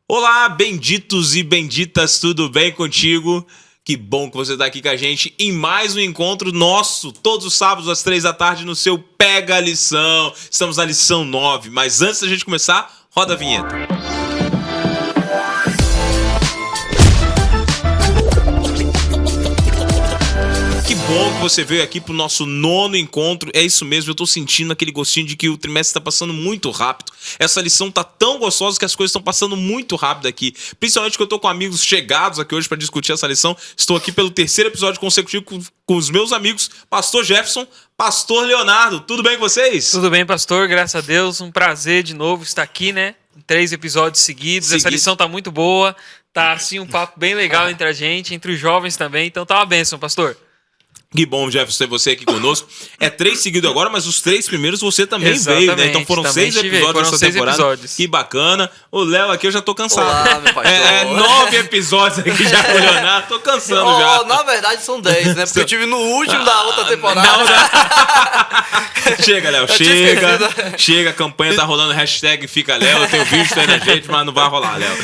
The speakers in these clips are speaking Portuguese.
Olá, benditos e benditas, tudo bem contigo? Que bom que você está aqui com a gente em mais um encontro nosso, todos os sábados às 3 da tarde no seu Pega a Lição. Estamos na lição 9, mas antes da gente começar, roda a vinheta. Que bom que você veio aqui pro nosso 9º encontro. É isso mesmo, eu tô sentindo aquele gostinho de que o trimestre tá passando muito rápido. Essa lição tá tão gostosa que as coisas estão passando muito rápido aqui. Principalmente que eu tô com amigos chegados aqui hoje para discutir essa lição. Estou aqui pelo 3º episódio consecutivo com os meus amigos, Pastor Jefferson, Pastor Leonardo. Tudo bem com vocês? Tudo bem, pastor, graças a Deus. Um prazer de novo estar aqui, né? Em 3 episódios seguidos. Essa lição tá muito boa. Tá assim um papo bem legal entre a gente, entre os jovens também. Então tá uma bênção, pastor. Que bom, Jefferson, ter você aqui conosco. É 3 seguidos agora, mas os 3 primeiros você também veio, né? Então foram 6 episódios dessa temporada. Que bacana. O Léo aqui eu já tô cansado. Olá, meu pastor. 9 episódios aqui já com o Leonardo. Tô cansando já. Na verdade são 10, né? Porque eu tive no último da outra temporada. Chega, Léo, chega. A campanha tá rolando, hashtag fica Léo. Eu tenho visto aí na gente, mas não vai rolar, Léo.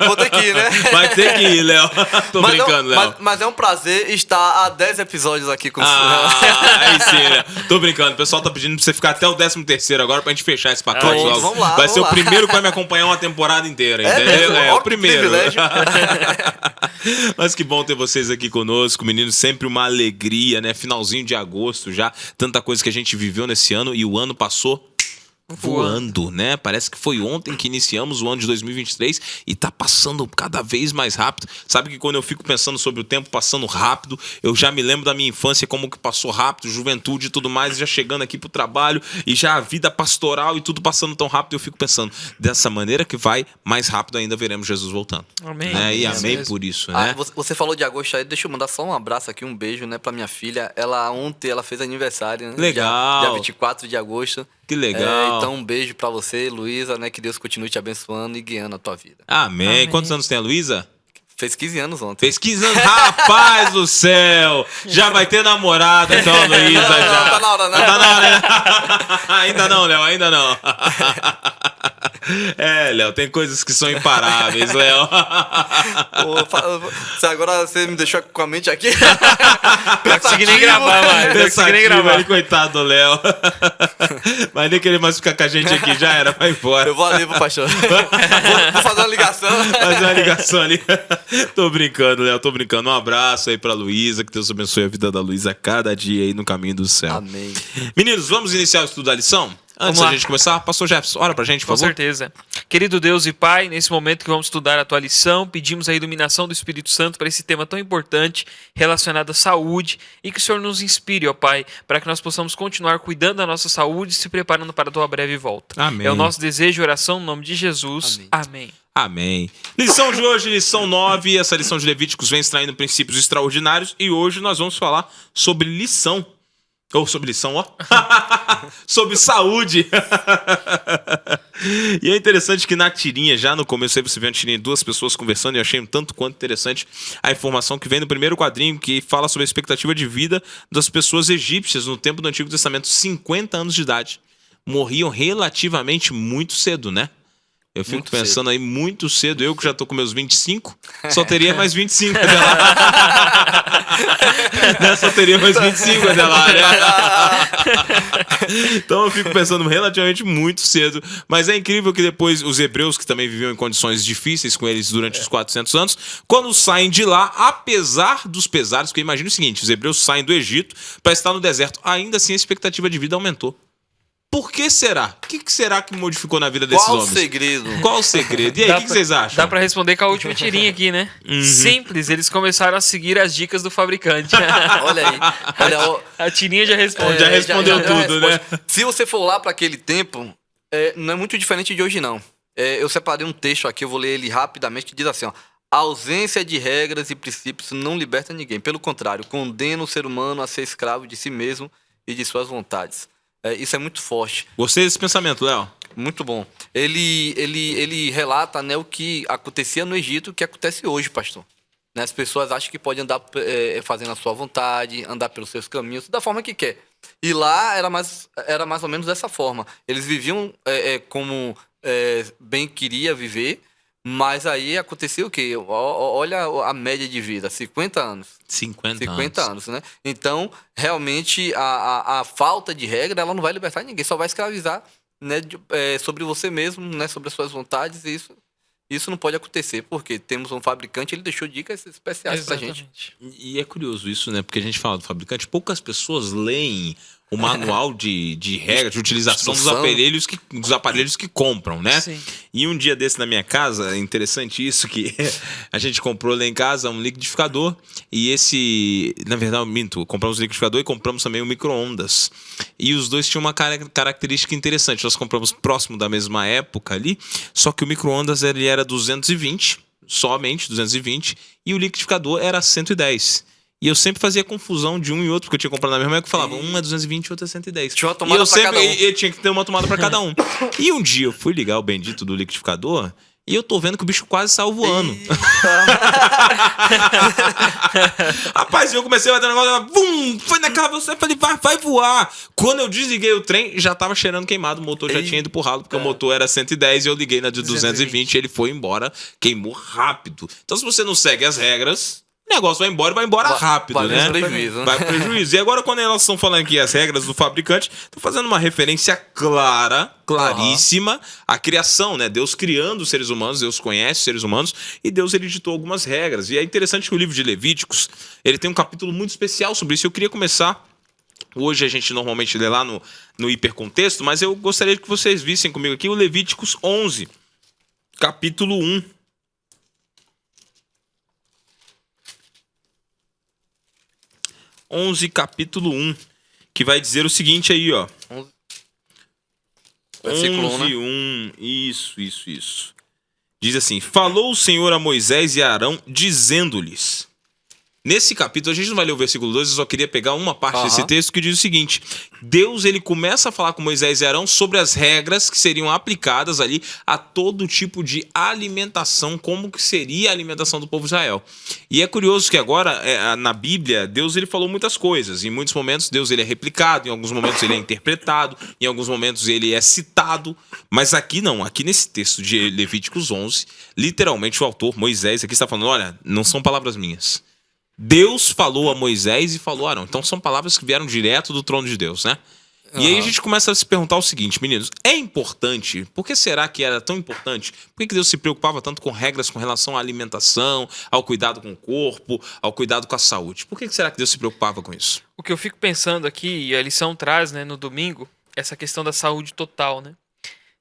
Vou ter que ir, né? Vai ter que ir, Léo. Tô brincando, Léo. Mas é um prazer estar há 10 episódios aqui com você. Aí sim, né? Tô brincando. O pessoal tá pedindo pra você ficar até o 13º agora pra gente fechar esse pacote logo. Vamos lá, vai ser o primeiro que vai me acompanhar uma temporada inteira, entendeu? É o primeiro. Mas que bom ter vocês aqui conosco, meninos. Sempre uma alegria, né? Finalzinho de agosto já. Tanta coisa que a gente viveu nesse ano e o ano passou voando, né? Parece que foi ontem que iniciamos o ano de 2023 e tá passando cada vez mais rápido. Sabe que quando eu fico pensando sobre o tempo passando rápido, eu já me lembro da minha infância, como que passou rápido, juventude e tudo mais, já chegando aqui pro trabalho e já a vida pastoral e tudo passando tão rápido, eu fico pensando, dessa maneira que vai, mais rápido ainda veremos Jesus voltando. Amém. Né? E amém por isso, né? Você falou de agosto aí, deixa eu mandar só um abraço aqui, um beijo, né, pra minha filha. Ontem ela fez aniversário, né? Legal. Dia 24 de agosto. Que legal. Então um beijo pra você, Luísa, né? Que Deus continue te abençoando e guiando a tua vida. Amém. Quantos anos tem a Luísa? Fez 15 anos ontem. Fez 15 anos, rapaz do céu! Já vai ter namorada, então, Luísa, já. Não, tá na hora, né? Tá na hora, né? Ainda não, Léo, ainda não. Léo, tem coisas que são imparáveis, Léo. Agora você me deixou com a mente aqui. Não consegui nem gravar mais. Não consegui nem gravar. Coitado do Léo. Vai nem querer mais ficar com a gente aqui, já era, vai embora. Eu vou ali pro pastor. Vou fazer uma ligação. Fazer uma ligação ali. Tô brincando, Léo, tô brincando. Um abraço aí pra Luísa, que Deus abençoe a vida da Luísa cada dia aí no caminho do céu. Amém. Meninos, vamos iniciar o estudo da lição? Antes da gente começar, Pastor Jefferson, ora pra gente, por favor. Com certeza. Querido Deus e Pai, nesse momento que vamos estudar a tua lição, pedimos a iluminação do Espírito Santo para esse tema tão importante relacionado à saúde e que o Senhor nos inspire, ó Pai, para que nós possamos continuar cuidando da nossa saúde e se preparando para a tua breve volta. Amém. É o nosso desejo e oração no nome de Jesus. Amém. Amém. Lição de hoje, lição 9. Essa lição de Levíticos vem extraindo princípios extraordinários e hoje nós vamos falar sobre lição. Ou sobre lição, ó. Sobre saúde. E é interessante que na tirinha, já no começo aí você vê uma tirinha de 2 pessoas conversando e eu achei um tanto quanto interessante a informação que vem no primeiro quadrinho que fala sobre a expectativa de vida das pessoas egípcias no tempo do Antigo Testamento, 50 anos de idade. Morriam relativamente muito cedo, né? Eu fico muito pensando cedo. Aí muito cedo, eu que já tô com meus 25, só teria mais 25 até lá. Né? Só teria mais 25 até lá, né? Então eu fico pensando relativamente muito cedo. Mas é incrível que depois os hebreus, que também viviam em condições difíceis com eles durante os 400 anos, quando saem de lá, apesar dos pesares, porque imagina o seguinte, os hebreus saem do Egito para estar no deserto, ainda assim a expectativa de vida aumentou. Por que será? O que será que modificou na vida desses homens? Qual o segredo? E aí, o que vocês acham? Dá pra responder com a última tirinha aqui, né? Simples, eles começaram a seguir as dicas do fabricante. Olha aí. A tirinha já respondeu. Já respondeu tudo, né? Se você for lá para aquele tempo, não é muito diferente de hoje, não. Eu separei um texto aqui, eu vou ler ele rapidamente, que diz assim, ó. A ausência de regras e princípios não liberta ninguém. Pelo contrário, condena o ser humano a ser escravo de si mesmo e de suas vontades. Isso é muito forte. Gostei desse pensamento, Léo. Muito bom. Ele relata, né, o que acontecia no Egito, o que acontece hoje, pastor. Né, as pessoas acham que podem andar fazendo a sua vontade, andar pelos seus caminhos, da forma que quer. E lá era mais ou menos dessa forma. Eles viviam como bem queria viver, Mas aí aconteceu o quê? Olha a média de vida, 50 anos. 50 anos, né? Então, realmente, a falta de regra, ela não vai libertar ninguém, só vai escravizar, né, sobre você mesmo, né, sobre as suas vontades, e isso não pode acontecer, porque temos um fabricante, ele deixou dicas especiais pra gente. E é curioso isso, né? Porque a gente fala do fabricante, poucas pessoas leem o manual de regras, de utilização dos aparelhos que compram, né? Sim. E um dia desse na minha casa, é interessante isso, que a gente comprou lá em casa um liquidificador e na verdade, compramos um liquidificador e compramos também um micro-ondas. E os dois tinham uma característica interessante, nós compramos próximo da mesma época ali, só que o micro-ondas ele era 220, somente 220, e o liquidificador era 110. E eu sempre fazia confusão de um e outro, porque eu tinha comprado na mesma época, eu falava, um é 220 e outro é 110. Tinha uma tomada pra cada um. Eu tinha que ter uma tomada pra cada um. E um dia eu fui ligar o bendito do liquidificador e eu tô vendo que o bicho quase saiu voando. Rapaz, eu comecei a bater um negócio, bum, foi naquela velocidade, falei, vai voar. Quando eu desliguei o trem, já tava cheirando queimado, o motor já tinha ido pro ralo, porque o motor era 110 e eu liguei na de 220 e ele foi embora, queimou rápido. Então se você não segue as regras, o negócio vai embora rápido, né? Prejuízo. Vai pro prejuízo. E agora, quando elas estão falando aqui as regras do fabricante, estão fazendo uma referência claríssima, à criação, né? Deus criando os seres humanos, Deus conhece os seres humanos, e Deus ele ditou algumas regras. E é interessante que o livro de Levíticos, ele tem um capítulo muito especial sobre isso. Eu queria começar. Hoje a gente normalmente lê lá no hipercontexto, mas eu gostaria que vocês vissem comigo aqui o Levíticos 11, capítulo 1. Capítulo 1, que vai dizer o seguinte aí, ó. Versículo 11, 1, isso. Diz assim, falou o Senhor a Moisés e a Arão, dizendo-lhes... Nesse capítulo, a gente não vai ler o versículo 2, eu só queria pegar uma parte desse texto que diz o seguinte. Deus, ele começa a falar com Moisés e Arão sobre as regras que seriam aplicadas ali a todo tipo de alimentação, como que seria a alimentação do povo de Israel. E é curioso que agora, na Bíblia, Deus ele falou muitas coisas. Em muitos momentos, Deus ele é replicado, em alguns momentos ele é interpretado, em alguns momentos ele é citado. Mas aqui não, aqui nesse texto de Levíticos 11, literalmente o autor, Moisés, aqui está falando, olha, não são palavras minhas. Deus falou a Moisés e falou a Arão. Então são palavras que vieram direto do trono de Deus, né? E aí a gente começa a se perguntar o seguinte, meninos. É importante? Por que será que era tão importante? Por que Deus se preocupava tanto com regras com relação à alimentação, ao cuidado com o corpo, ao cuidado com a saúde? Por que será que Deus se preocupava com isso? O que eu fico pensando aqui, e a lição traz, né, no domingo, essa questão da saúde total, né?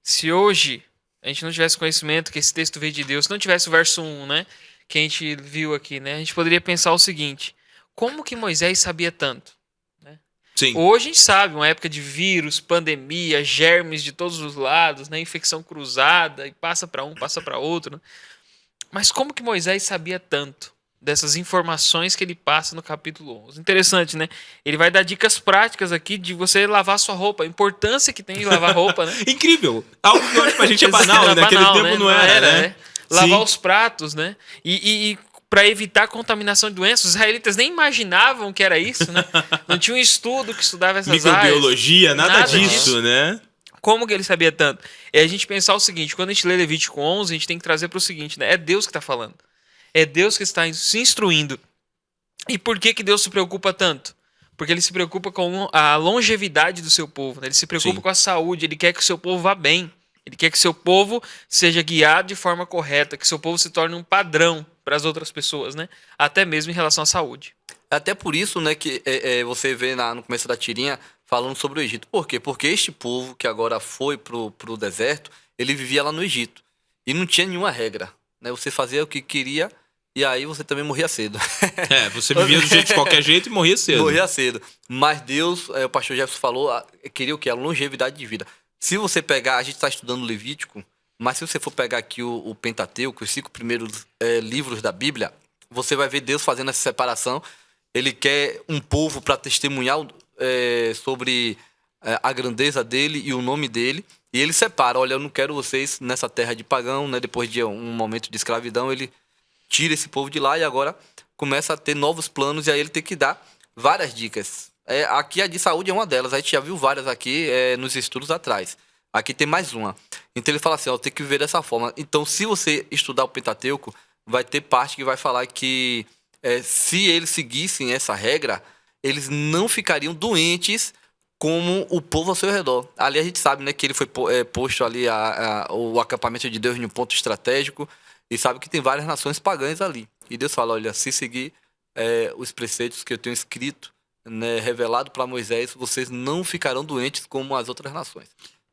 Se hoje a gente não tivesse conhecimento que esse texto veio de Deus, se não tivesse o verso 1, né? Que a gente viu aqui, né? A gente poderia pensar o seguinte: como que Moisés sabia tanto? Né? Sim. Hoje a gente sabe, uma época de vírus, pandemia, germes de todos os lados, né? Infecção cruzada, e passa para um, passa para outro. Né? Mas como que Moisés sabia tanto dessas informações que ele passa no capítulo 11? Interessante, né? Ele vai dar dicas práticas aqui de você lavar sua roupa, a importância que tem de lavar roupa, né? Incrível! Algo que hoje pra gente é banal, naquele tempo né? não era, né? Lavar os pratos, né? E para evitar contaminação de doenças, os israelitas nem imaginavam que era isso, né? Não tinha um estudo que estudava essas áreas. Microbiologia, nada disso, né? Como que ele sabia tanto? É a gente pensar o seguinte, quando a gente lê Levítico 11, a gente tem que trazer para o seguinte, né? É Deus que está falando. É Deus que está se instruindo. E por que Deus se preocupa tanto? Porque ele se preocupa com a longevidade do seu povo, né? Ele se preocupa com a saúde, ele quer que o seu povo vá bem. Ele quer que seu povo seja guiado de forma correta, que seu povo se torne um padrão para as outras pessoas, né? Até mesmo em relação à saúde. Até por isso, né, que você vê no começo da tirinha falando sobre o Egito. Por quê? Porque este povo que agora foi pro deserto, ele vivia lá no Egito. E não tinha nenhuma regra, né? Você fazia o que queria e aí você também morria cedo. Você vivia de qualquer jeito e morria cedo. Morria cedo. Mas Deus, o pastor Jefferson falou, queria o quê? A longevidade de vida. Se você pegar, a gente está estudando o Levítico, mas se você for pegar aqui o Pentateuco, os 5 primeiros livros da Bíblia, você vai ver Deus fazendo essa separação. Ele quer um povo para testemunhar sobre a grandeza dele e o nome dele. E ele separa, olha, eu não quero vocês nessa terra de pagão, né? Depois de um momento de escravidão, ele tira esse povo de lá e agora começa a ter novos planos e aí ele tem que dar várias dicas. Aqui a de saúde é uma delas, a gente já viu várias aqui nos estudos atrás. Aqui tem mais uma. Então ele fala assim, ó, tem que viver dessa forma. Então se você estudar o Pentateuco, vai ter parte que vai falar que se eles seguissem essa regra, eles não ficariam doentes como o povo ao seu redor. Ali a gente sabe, né, que ele foi posto ali o acampamento de Deus em um ponto estratégico, e sabe que tem várias nações pagãs ali. E Deus fala, olha, se seguir os preceitos que eu tenho escrito, né, revelado para Moisés, vocês não ficarão doentes como as outras nações.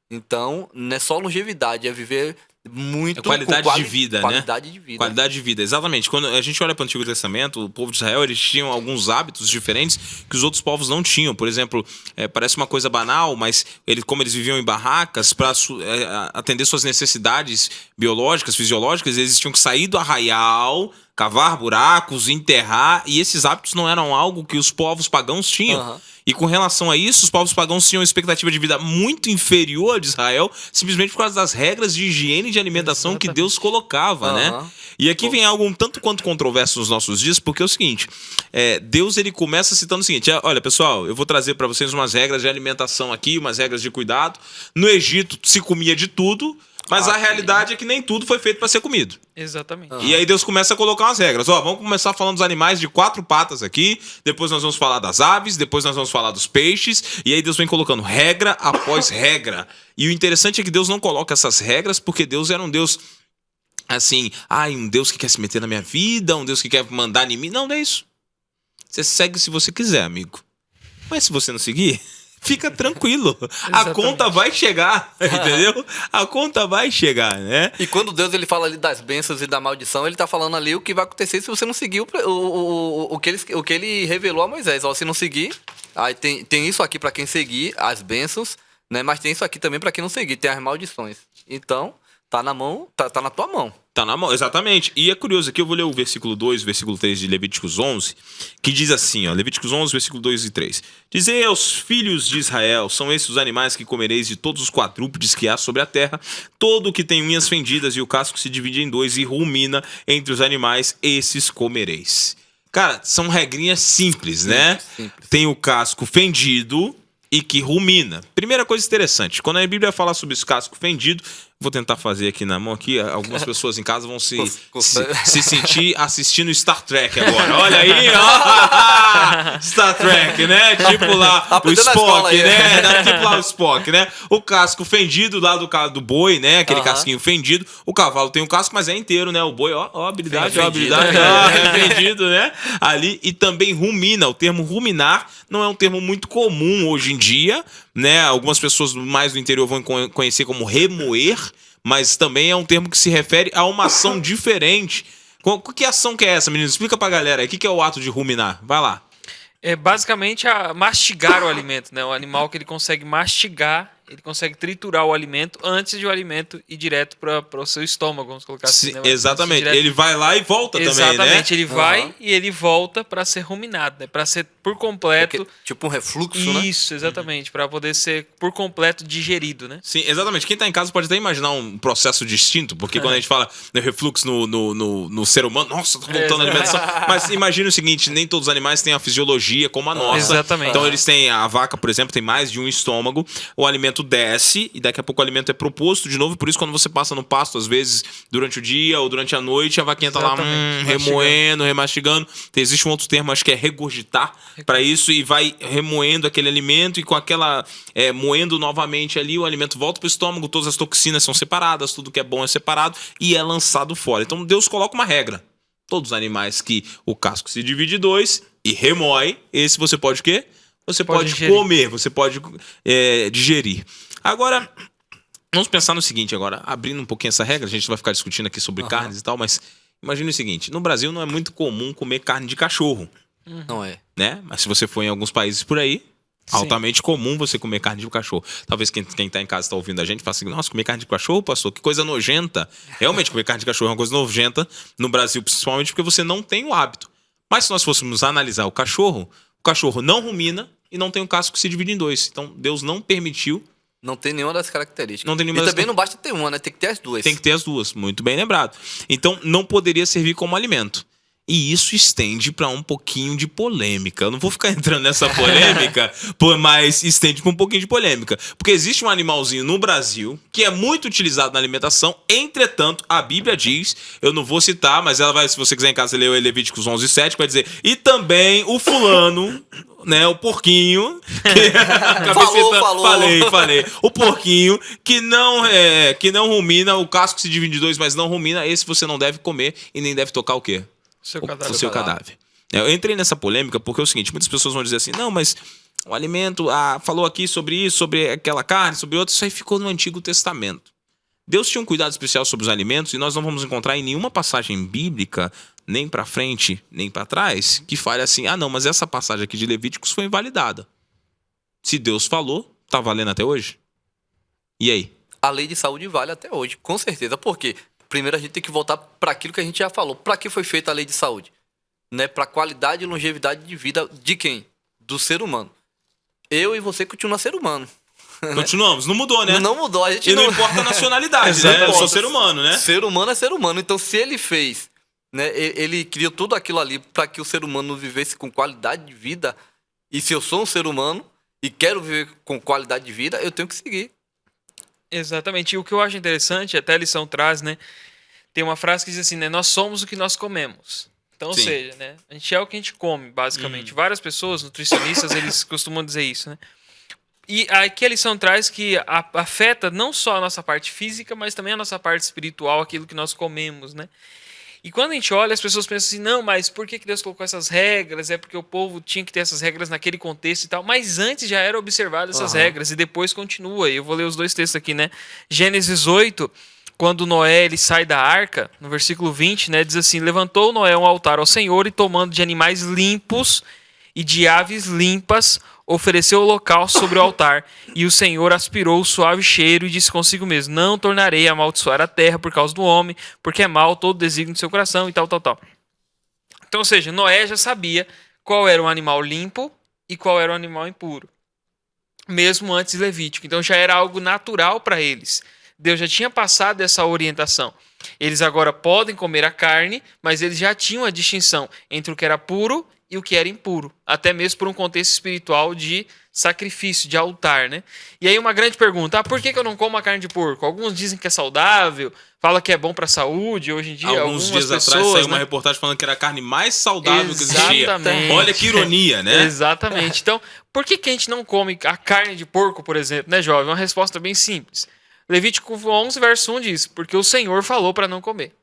Então, não é só longevidade, é viver muito... qualidade de vida, qualidade de vida. Qualidade de vida, exatamente. Quando a gente olha para o Antigo Testamento, o povo de Israel, eles tinham alguns hábitos diferentes que os outros povos não tinham. Por exemplo, parece uma coisa banal, mas como eles viviam em barracas, para atender suas necessidades biológicas, fisiológicas, eles tinham que sair do arraial, cavar buracos, enterrar, e esses hábitos não eram algo que os povos pagãos tinham. Uhum. E com relação a isso, os povos pagãos tinham uma expectativa de vida muito inferior a de Israel, simplesmente por causa das regras de higiene e de alimentação que Deus colocava, né? E aqui vem algo um tanto quanto controverso nos nossos dias, porque é o seguinte, Deus ele começa citando o seguinte, olha pessoal, eu vou trazer para vocês umas regras de alimentação aqui, umas regras de cuidado. No Egito se comia de tudo, mas a realidade é que nem tudo foi feito para ser comido. Exatamente. E aí Deus começa a colocar umas regras. Vamos começar falando dos animais de 4 patas aqui, depois nós vamos falar das aves, depois nós vamos falar dos peixes, e aí Deus vem colocando regra após regra. E o interessante é que Deus não coloca essas regras porque Deus era um Deus assim, um Deus que quer se meter na minha vida, um Deus que quer mandar em mim. Não, não é isso. Você segue se você quiser, amigo. Mas se você não seguir... Fica tranquilo, a conta vai chegar, entendeu? A conta vai chegar, né? E quando Deus ele fala ali das bênçãos e da maldição, ele tá falando ali o que vai acontecer se você não seguir o que ele revelou a Moisés. Se não seguir, aí tem isso aqui para quem seguir, as bênçãos, né? Mas tem isso aqui também para quem não seguir, tem as maldições. Então, tá na mão, tá na tua mão. Tá na mão, exatamente. E é curioso, aqui eu vou ler o versículo 2, versículo 3 de Levíticos 11, que diz assim, Levíticos 11, versículo 2 e 3. Dizei aos filhos de Israel, são esses os animais que comereis de todos os quadrúpedes que há sobre a terra, todo o que tem unhas fendidas e o casco se divide em 2 e rumina entre os animais, esses comereis. Cara, são regrinhas simples, né? Simples. Tem o casco fendido e que rumina. Primeira coisa interessante, quando a Bíblia fala sobre esse casco fendido, vou tentar fazer aqui na mão aqui, algumas pessoas em casa vão se sentir assistindo Star Trek agora. Olha aí, ó! Star Trek, né? Tipo lá o Spock, né? Tipo lá o Spock, né? O casco fendido lá do boi, né? Aquele casquinho fendido. O cavalo tem um casco, mas é inteiro, né? O boi, ó, habilidade, fendido, né? Ali, e também rumina. O termo ruminar não é um termo muito comum hoje em dia, né? Algumas pessoas mais do interior vão conhecer como remoer, mas também é um termo que se refere a uma ação diferente. Que ação que é essa, menino? Explica pra galera aí. O que é o ato de ruminar? Vai lá. É basicamente mastigar o alimento, né? O animal que ele consegue mastigar, ele consegue triturar o alimento antes de o alimento ir direto para o seu estômago, vamos colocar assim, né? Exatamente. Ele vai lá e volta também, né? Exatamente, ele vai e ele volta para ser ruminado, né? Para ser por completo... Tipo um refluxo, né? Isso, exatamente, para poder ser por completo digerido, né? Sim, exatamente. Quem tá em casa pode até imaginar um processo distinto, porque quando a gente fala de refluxo no ser humano, nossa, tá voltando a alimentação. Mas imagina o seguinte, nem todos os animais têm a fisiologia como a nossa. Exatamente. Então eles têm, a vaca, por exemplo, tem mais de um estômago, o alimento desce e daqui a pouco o alimento é proposto de novo, por isso quando você passa no pasto, às vezes, durante o dia ou durante a noite, a vaquinha tá lá remoendo, remastigando. Existe um outro termo, acho que é regurgitar, para isso, e vai remoendo aquele alimento e com aquela, moendo novamente ali, o alimento volta pro estômago, todas as toxinas são separadas, tudo que é bom é separado e é lançado fora. Então Deus coloca uma regra. Todos os animais que o casco se divide em 2 e remói, esse você pode o quê? Você pode comer, você pode digerir. Agora, vamos pensar no seguinte agora, abrindo um pouquinho essa regra, a gente vai ficar discutindo aqui sobre carnes e tal, mas imagine o seguinte, no Brasil não é muito comum comer carne de cachorro. Não é. Né? Mas se você for em alguns países por aí, altamente comum você comer carne de cachorro. Talvez quem tá em casa tá ouvindo a gente fala assim, nossa, comer carne de cachorro, pastor, que coisa nojenta. Realmente, comer carne de cachorro é uma coisa nojenta no Brasil, principalmente porque você não tem o hábito. Mas se nós fôssemos analisar o cachorro não rumina e não tem um casco que se divide em 2. Então, Deus não permitiu. Não tem nenhuma das características. Não tem nenhuma e das também não basta ter uma, né? Tem que ter as duas. Tem que ter as duas, muito bem lembrado. Então, não poderia servir como alimento. E isso estende para um pouquinho de polêmica. Eu não vou ficar entrando nessa polêmica, mas estende para um pouquinho de polêmica. Porque existe um animalzinho no Brasil que é muito utilizado na alimentação. Entretanto, a Bíblia diz, eu não vou citar, mas ela vai, se você quiser em casa ler o Levíticos 11:7, vai dizer, e também o fulano, né, o porquinho. Falei. O porquinho que não rumina, o casco se divide em dois, mas não rumina, esse você não deve comer e nem deve tocar o quê? O seu cadáver. Eu entrei nessa polêmica porque é o seguinte, muitas pessoas vão dizer assim, não, mas o alimento, falou aqui sobre isso, sobre aquela carne, sobre outro, isso aí ficou no Antigo Testamento. Deus tinha um cuidado especial sobre os alimentos e nós não vamos encontrar em nenhuma passagem bíblica, nem para frente, nem para trás, que fale assim, não, mas essa passagem aqui de Levíticos foi invalidada. Se Deus falou, tá valendo até hoje? E aí? A lei de saúde vale até hoje, com certeza. Por quê? Primeiro a gente tem que voltar para aquilo que a gente já falou. Para que foi feita a lei de saúde? Né? Para qualidade e longevidade de vida de quem? Do ser humano. Eu e você continuam ser humano. Continuamos, não mudou, né? Não mudou, a gente não importa a nacionalidade, né? Eu sou ser humano, né? Ser humano é ser humano. Então, se ele fez, né? Ele criou tudo aquilo ali para que o ser humano vivesse com qualidade de vida. E se eu sou um ser humano e quero viver com qualidade de vida, eu tenho que seguir. Exatamente. E o que eu acho interessante, até a lição traz, né? Tem uma frase que diz assim, né? Nós somos o que nós comemos. Então, ou seja, né? A gente é o que a gente come, basicamente. Várias pessoas, nutricionistas, eles costumam dizer isso, né? E aqui a lição traz que afeta não só a nossa parte física, mas também a nossa parte espiritual, aquilo que nós comemos, né? E quando a gente olha, as pessoas pensam assim, não, mas por que Deus colocou essas regras? É porque o povo tinha que ter essas regras naquele contexto e tal. Mas antes já eram observadas essas regras e depois continua. E eu vou ler os dois textos aqui, né? Gênesis 8, quando Noé ele sai da arca, no versículo 20, né? Diz assim, levantou Noé um altar ao Senhor e tomando de animais limpos e de aves limpas, ofereceu o holocausto sobre o altar, e o Senhor aspirou o suave cheiro e disse consigo mesmo, não tornarei a amaldiçoar a terra por causa do homem, porque é mal todo desígnio do seu coração, e tal. Então, ou seja, Noé já sabia qual era o animal limpo e qual era o animal impuro, mesmo antes de Levítico. Então já era algo natural para eles. Deus já tinha passado essa orientação. Eles agora podem comer a carne, mas eles já tinham a distinção entre o que era puro e o que era impuro, até mesmo por um contexto espiritual de sacrifício, de altar, né? E aí uma grande pergunta, por que eu não como a carne de porco? Alguns dizem que é saudável, fala que é bom para a saúde, hoje em dia alguns dias pessoas, atrás saiu uma né? reportagem falando que era a carne mais saudável Exatamente. que existia. Olha que ironia, né? Exatamente. Então, por que a gente não come a carne de porco, por exemplo, né, jovem? Uma resposta bem simples. Levítico 11, verso 1 diz, porque o Senhor falou para não comer.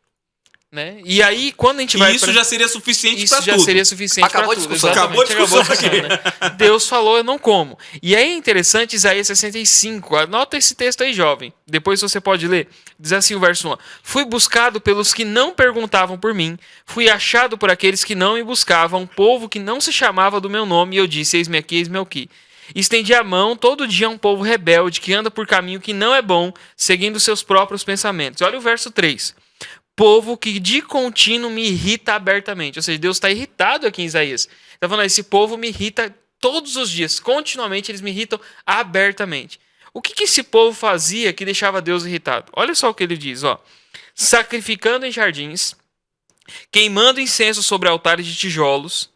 Né? E aí, quando a gente vai... Isso já seria suficiente para tudo. Isso já seria suficiente para tudo. Acabou a discussão aqui. Né? Deus falou, eu não como. E aí é interessante Isaías 65. Anota esse texto aí, jovem. Depois você pode ler. Diz assim o verso 1. Fui buscado pelos que não perguntavam por mim. Fui achado por aqueles que não me buscavam. Povo que não se chamava do meu nome. E eu disse, eis-me aqui. Estendi a mão todo dia a um povo rebelde que anda por caminho que não é bom, seguindo seus próprios pensamentos. Olha o verso 3. Povo que de contínuo me irrita abertamente. Ou seja, Deus está irritado aqui em Isaías. Está falando, esse povo me irrita todos os dias. Continuamente eles me irritam abertamente. O que esse povo fazia que deixava Deus irritado? Olha só o que ele diz. Sacrificando em jardins, queimando incenso sobre altares de tijolos,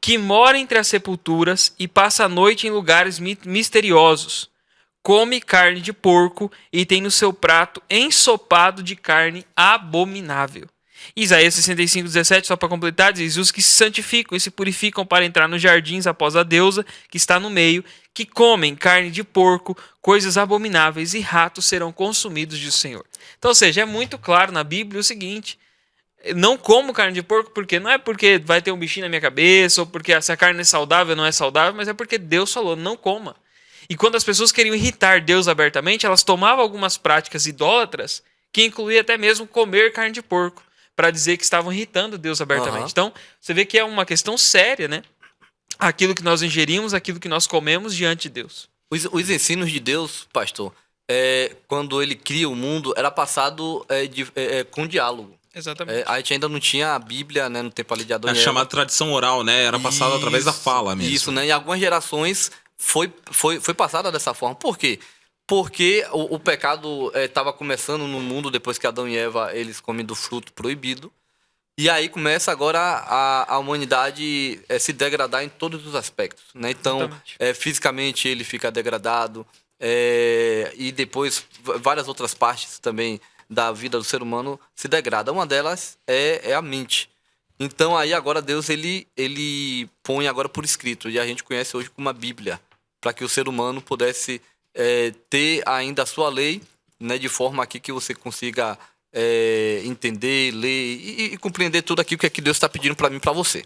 que mora entre as sepulturas e passa a noite em lugares misteriosos. Come carne de porco e tem no seu prato ensopado de carne abominável. Isaías 65, 17, só para completar, diz, os que se santificam e se purificam para entrar nos jardins após a deusa que está no meio, que comem carne de porco, coisas abomináveis e ratos serão consumidos, diz o Senhor. Então, ou seja, é muito claro na Bíblia o seguinte, não como carne de porco porque não é porque vai ter um bichinho na minha cabeça ou porque essa carne é saudável ou não é saudável, mas é porque Deus falou, não coma. E quando as pessoas queriam irritar Deus abertamente, elas tomavam algumas práticas idólatras, que incluía até mesmo comer carne de porco, para dizer que estavam irritando Deus abertamente. Então, você vê que é uma questão séria, né? Aquilo que nós ingerimos, aquilo que nós comemos diante de Deus. Os ensinos de Deus, pastor, quando ele cria o mundo, era passado com diálogo. Exatamente. A gente ainda não tinha a Bíblia, né, no tempo ali de Adão e Eva. A chamada tradição oral, né? Era passada através da fala mesmo. Isso, né? Em algumas gerações foi passada dessa forma. Por quê? Porque o pecado estava começando no mundo depois que Adão e Eva eles comem do fruto proibido. E aí começa agora a humanidade se degradar em todos os aspectos, né? Então, Exatamente. fisicamente ele fica degradado, e depois várias outras partes também da vida do ser humano se degradam. Uma delas é a mente. Então aí agora Deus ele põe agora por escrito, e a gente conhece hoje como a Bíblia, para que o ser humano pudesse ter ainda a sua lei, né, de forma aqui que você consiga entender, ler e compreender tudo aquilo que é que Deus está pedindo para mim e para você.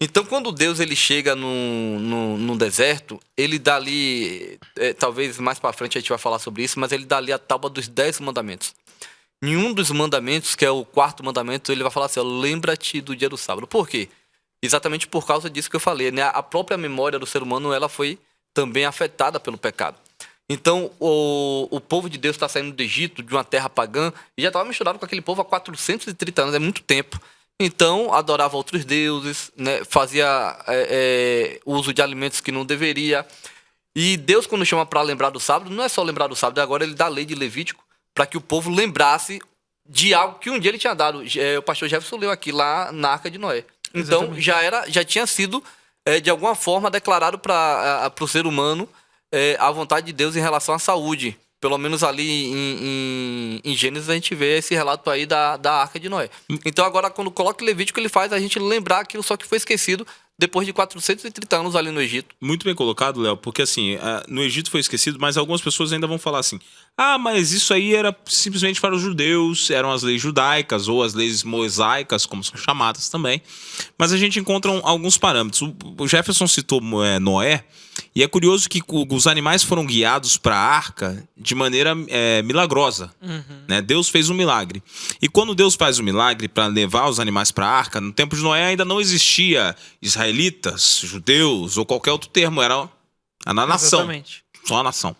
Então, quando Deus ele chega no deserto, ele dá ali, talvez mais para frente a gente vai falar sobre isso, mas ele dá ali a tábua dos 10 mandamentos. Em um dos mandamentos, que é o 4º mandamento, ele vai falar assim: ó, lembra-te do dia do sábado. Por quê? Exatamente por causa disso que eu falei, né? A própria memória do ser humano ela foi também afetada pelo pecado. Então, o povo de Deus está saindo do Egito, de uma terra pagã, e já estava misturado com aquele povo há 430 anos, é muito tempo. Então, adorava outros deuses, né? Fazia uso de alimentos que não deveria. E Deus, quando chama para lembrar do sábado, não é só lembrar do sábado, agora ele dá a lei de Levítico para que o povo lembrasse de algo que um dia ele tinha dado. O pastor Jefferson leu aqui lá na Arca de Noé. Então, já tinha sido, de alguma forma, declarado para o ser humano a vontade de Deus em relação à saúde. Pelo menos ali em Gênesis a gente vê esse relato aí da Arca de Noé. Então agora quando coloca o Levítico ele faz a gente lembrar aquilo só que foi esquecido depois de 430 anos ali no Egito. Muito bem colocado, Léo, porque assim, no Egito foi esquecido, mas algumas pessoas ainda vão falar assim: ah, mas isso aí era simplesmente para os judeus, eram as leis judaicas ou as leis mosaicas, como são chamadas também. Mas a gente encontra alguns parâmetros. O Jefferson citou Noé, e é curioso que os animais foram guiados para a arca de maneira milagrosa. Né? Deus fez um milagre. E quando Deus faz um milagre para levar os animais para a arca, no tempo de Noé ainda não existia israelitas, judeus ou qualquer outro termo, era a nação. Exatamente. Só a nação.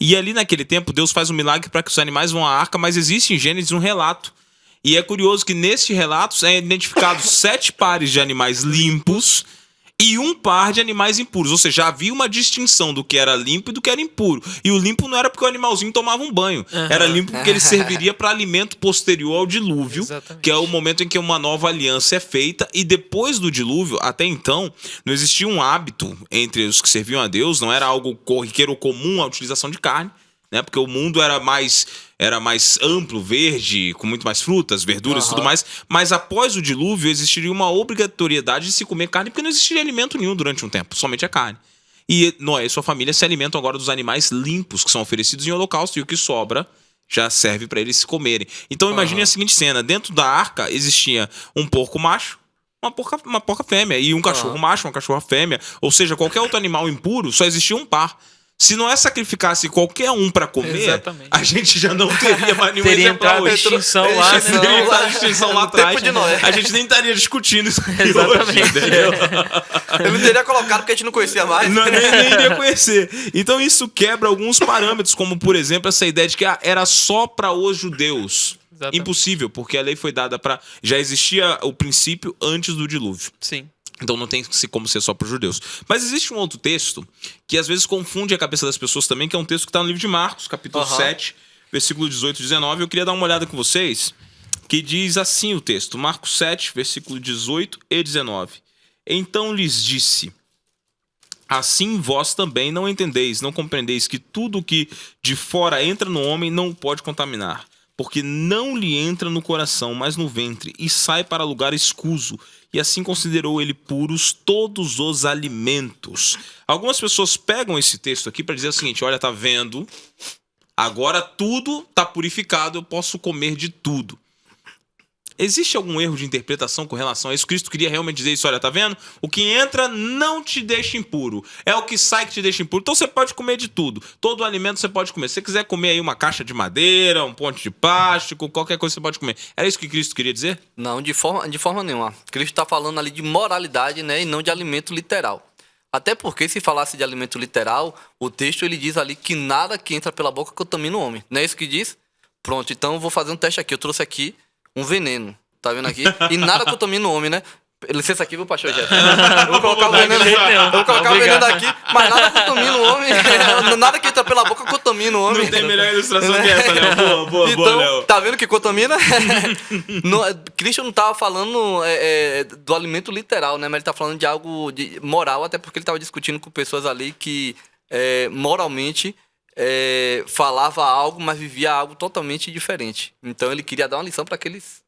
E ali naquele tempo Deus faz um milagre para que os animais vão à arca, mas existe em Gênesis um relato. E é curioso que neste relato é identificado 7 pares de animais limpos e um par de animais impuros. Ou seja, havia uma distinção do que era limpo e do que era impuro. E o limpo não era porque o animalzinho tomava um banho. Era limpo porque ele serviria para alimento posterior ao dilúvio. Exatamente. Que é o momento em que uma nova aliança é feita. E depois do dilúvio, até então, não existia um hábito entre os que serviam a Deus. Não era algo corriqueiro ou comum a utilização de carne. Né? Porque o mundo era mais amplo, verde, com muito mais frutas, verduras e tudo mais. Mas após o dilúvio existiria uma obrigatoriedade de se comer carne, porque não existiria alimento nenhum durante um tempo, somente a carne. E Noé e sua família se alimentam agora dos animais limpos que são oferecidos em holocausto, e o que sobra já serve para eles se comerem. Então imagine a seguinte cena: dentro da arca existia um porco macho, uma porca fêmea, e um cachorro macho, uma cachorra fêmea. Ou seja, qualquer outro animal impuro, só existia um par. Se Noé sacrificasse qualquer um para comer, exatamente, a gente já não teria mais nenhuma teria entrado em extinção lá. Teria entrado em extinção lá atrás. A gente nem estaria discutindo isso aqui exatamente hoje, entendeu? Eu não teria colocado porque a gente não conhecia mais. Não, nem iria conhecer. Então isso quebra alguns parâmetros, como por exemplo essa ideia de que era só para os judeus. Exatamente. Impossível, porque a lei foi dada para... Já existia o princípio antes do dilúvio. Sim. Então não tem como ser só para os judeus. Mas existe um outro texto que às vezes confunde a cabeça das pessoas também, que é um texto que está no livro de Marcos, capítulo 7, versículo 18 e 19. Eu queria dar uma olhada com vocês, que diz assim o texto. Marcos 7, versículo 18 e 19. Então lhes disse: assim vós também não entendeis, não compreendeis que tudo que de fora entra no homem não o pode contaminar, porque não lhe entra no coração, mas no ventre, e sai para lugar escuso. E assim considerou ele puros todos os alimentos. Algumas pessoas pegam esse texto aqui para dizer o seguinte: olha, tá vendo? Agora tudo tá purificado, eu posso comer de tudo. Existe algum erro de interpretação com relação a isso? Cristo queria realmente dizer isso: olha, tá vendo? O que entra não te deixa impuro. É o que sai que te deixa impuro. Então você pode comer de tudo. Todo alimento você pode comer. Se você quiser comer aí uma caixa de madeira, um ponte de plástico, qualquer coisa você pode comer. Era isso que Cristo queria dizer? Não, de forma nenhuma. Cristo está falando ali de moralidade, né, e não de alimento literal. Até porque se falasse de alimento literal, o texto ele diz ali que nada que entra pela boca contamina o homem. Não é isso que diz? Pronto, então eu vou fazer um teste aqui. Eu trouxe aqui um veneno, tá vendo aqui? E nada contamina o homem, né? Licença aqui, viu, pastor Jéssica? Eu vou colocar o veneno, de jeito nenhum. eu vou colocar o Obrigado. veneno aqui, mas nada contamina o homem. Nada que entra pela boca contamina o homem. Não tem melhor ilustração que essa, Léo. Boa, Então, Léo. tá vendo que contamina? Cristo não tava falando do alimento literal, né? Mas ele tá falando de algo de moral, até porque ele tava discutindo com pessoas ali que moralmente falava algo, mas vivia algo totalmente diferente. Então ele queria dar uma lição para aqueles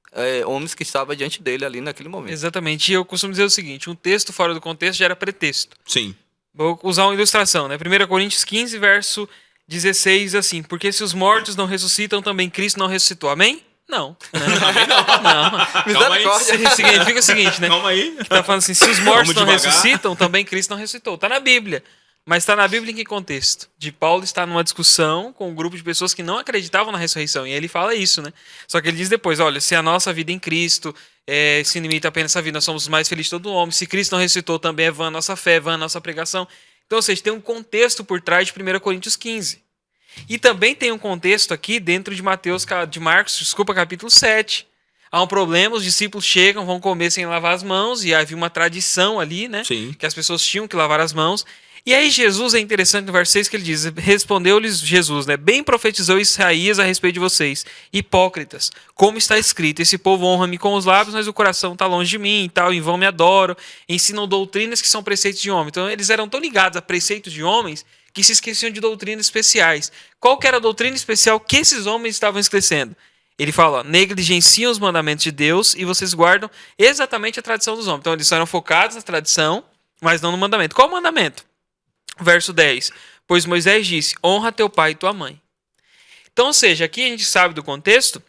homens que estavam diante dele ali naquele momento. Exatamente. E eu costumo dizer o seguinte, um texto fora do contexto gera pretexto. Sim. Vou usar uma ilustração, né? 1 Coríntios 15, verso 16, assim. Porque se os mortos não ressuscitam, também Cristo não ressuscitou. Amém? Não. Né? Não. Misericórdia. Significa o seguinte, né? Calma aí. Tá falando assim, se os mortos não Vamos devagar. ressuscitam, também Cristo não ressuscitou. Tá na Bíblia. Mas está na Bíblia em que contexto? De Paulo está numa discussão com um grupo de pessoas que não acreditavam na ressurreição. E ele fala isso, né? Só que ele diz depois, olha, se a nossa vida em Cristo se limita apenas a essa vida, nós somos mais felizes de todo homem. Se Cristo não ressuscitou, também é vã a nossa fé, vã a nossa pregação. Então, ou seja, tem um contexto por trás de 1 Coríntios 15. E também tem um contexto aqui dentro de Marcos, capítulo 7. Há um problema, os discípulos chegam, vão comer sem lavar as mãos, e havia uma tradição ali, né? Sim. Que as pessoas tinham que lavar as mãos. E aí Jesus, é interessante no verso 6 que ele diz, respondeu-lhes Jesus, né? Bem profetizou Isaías a respeito de vocês, hipócritas, como está escrito, esse povo honra-me com os lábios, mas o coração está longe de mim e tal, em vão me adoram, ensinam doutrinas que são preceitos de homem. Então eles eram tão ligados a preceitos de homens que se esqueciam de doutrinas especiais. Qual que era a doutrina especial que esses homens estavam esquecendo? Ele fala, ó, negligenciam os mandamentos de Deus e vocês guardam exatamente a tradição dos homens. Então eles eram focados na tradição, mas não no mandamento. Qual o mandamento? Verso 10. Pois Moisés disse, honra teu pai e tua mãe. Então, ou seja, aqui a gente sabe do contexto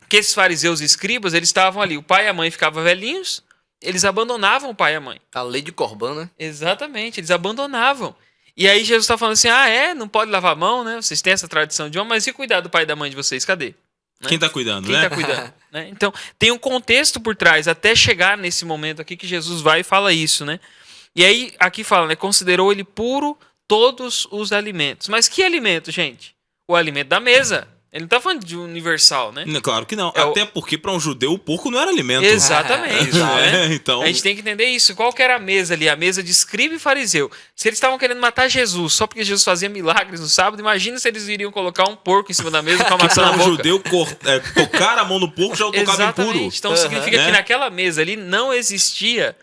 que esses fariseus e escribas, eles estavam ali, o pai e a mãe ficavam velhinhos, eles abandonavam o pai e a mãe. A lei de Corban, né? Exatamente, eles abandonavam. E aí Jesus está falando assim, não pode lavar a mão, né? Vocês têm essa tradição de homem, mas e cuidar do pai e da mãe de vocês, cadê? Né? Quem tá cuidando, Quem né? está cuidando? Né? Então, tem um contexto por trás, até chegar nesse momento aqui que Jesus vai e fala isso, né? E aí, aqui fala, né? Considerou ele puro todos os alimentos. Mas que alimento, gente? O alimento da mesa. Ele não tá falando de universal, né? Claro que não. É o- Até porque para um judeu o porco não era alimento. Exatamente. né? Então, A gente tem que entender isso. Qual que era a mesa ali? A mesa de escriba e fariseu. Se eles estavam querendo matar Jesus só porque Jesus fazia milagres no sábado, imagina se eles iriam colocar um porco em cima da mesa com a maçã na para um boca. judeu tocar a mão no porco já o tocava impuro. Exatamente. Então significa Né? que naquela mesa ali não existia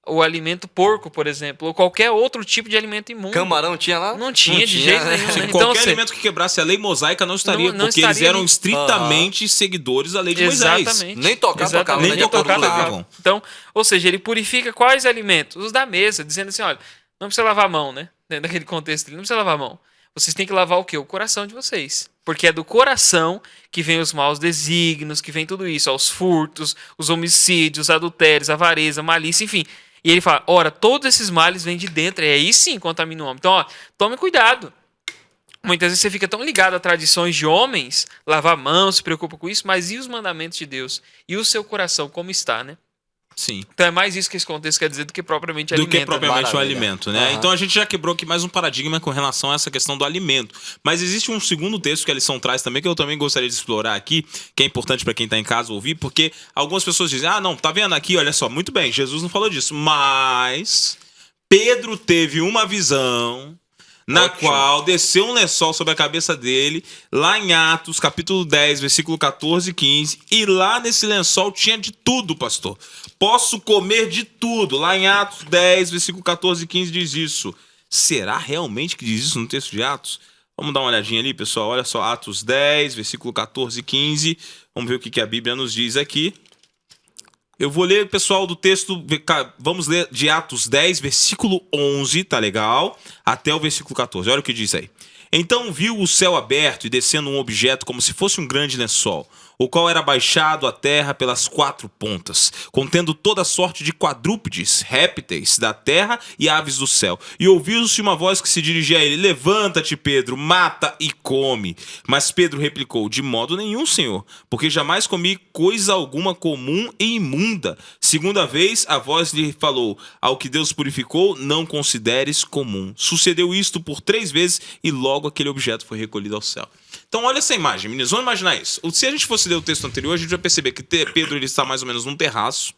o alimento porco, por exemplo, ou qualquer outro tipo de alimento imundo. Camarão tinha lá? Não tinha de jeito né? nenhum. Sim, Então, qualquer assim, alimento que quebrasse a lei mosaica não estaria, não porque eles estaria eram ali. estritamente seguidores da lei de Moisés. Exatamente. Nem tocar tocava, nem tocar tocava. tocavam. Então, ou seja, ele purifica quais alimentos? Os da mesa, dizendo assim, olha, não precisa lavar a mão, né? Dentro daquele contexto, não precisa lavar a mão. Vocês têm que lavar o quê? O coração de vocês. Porque é do coração que vem os maus desígnios, que vem tudo isso, ó, os furtos, os homicídios, adultérios, avareza, malícia, enfim. E ele fala, ora, todos esses males vêm de dentro, e aí sim contamina o homem. Então, ó, tome cuidado. Muitas vezes você fica tão ligado a tradições de homens, lavar a mão, se preocupa com isso, mas e os mandamentos de Deus? E o seu coração, como está, né? Sim. Então é mais isso que esse contexto quer dizer do que propriamente Do alimento. que propriamente o Maravilha. alimento, né? Aham. Então a gente já quebrou aqui mais um paradigma com relação a essa questão do alimento. Mas existe um segundo texto que a lição traz também, que eu também gostaria de explorar aqui, que é importante para quem tá em casa ouvir, porque algumas pessoas dizem, não, tá vendo aqui, olha só, muito bem, Jesus não falou disso, mas Pedro teve uma visão na Ótimo. qual desceu um lençol sobre a cabeça dele, lá em Atos, capítulo 10, versículo 14 e 15, e lá nesse lençol tinha de tudo, pastor. Posso comer de tudo. Lá em Atos 10, versículo 14 e 15 diz isso. Será realmente que diz isso no texto de Atos? Vamos dar uma olhadinha ali, pessoal. Olha só, Atos 10, versículo 14 e 15. Vamos ver o que a Bíblia nos diz aqui. Eu vou ler, pessoal, do texto, vamos ler de Atos 10, versículo 11, tá legal? Até o versículo 14, olha o que diz aí. Então viu o céu aberto e descendo um objeto como se fosse um grande lençol, o qual era baixado à terra pelas quatro pontas, contendo toda sorte de quadrúpedes, répteis da terra e aves do céu. E ouviu-se uma voz que se dirigia a ele, levanta-te, Pedro, mata e come. Mas Pedro replicou, de modo nenhum, Senhor, porque jamais comi coisa alguma comum e imunda. Segunda vez, a voz lhe falou, ao que Deus purificou, não consideres comum. Sucedeu isto por 3 vezes e logo aquele objeto foi recolhido ao céu. Então olha essa imagem, meninos, vamos imaginar isso. Se a gente fosse ler o texto anterior, a gente vai perceber que Pedro ele está mais ou menos num terraço,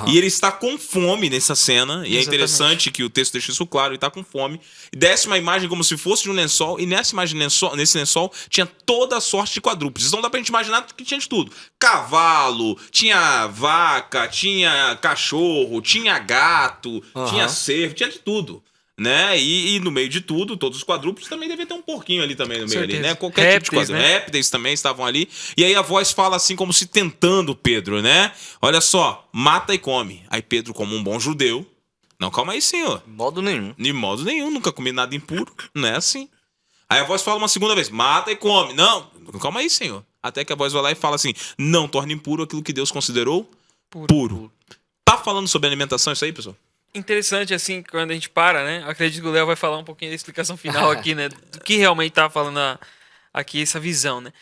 E ele está com fome nessa cena. E é Exatamente. interessante que o texto deixa isso claro. Ele está com fome. E desce uma imagem como se fosse de um lençol. E nessa imagem nesse lençol tinha toda a sorte de quadrúpedes. Então dá pra gente imaginar que tinha de tudo. Cavalo, tinha vaca, tinha cachorro, tinha gato, tinha cervo, tinha de tudo. Né? E no meio de tudo, todos os quadrúpedes também devia ter um porquinho ali também no meio ali, né? Qualquer tipo de Répteis, quadrúpede. né? Répteis também estavam ali. E aí a voz fala assim como se tentando Pedro, né? Olha só, mata e come. Aí Pedro, como um bom judeu, não, calma aí, senhor. De modo nenhum. De modo nenhum, nunca comi nada impuro. Não é assim. Aí a voz fala uma segunda vez, mata e come. Não, calma aí, senhor. Até que a voz vai lá e fala assim, não torne impuro aquilo que Deus considerou puro. Tá falando sobre alimentação isso aí, pessoal? Interessante, assim, quando a gente para, né? Acredito que o Léo vai falar um pouquinho da explicação final aqui, né? Do que realmente tá falando aqui, essa visão, né?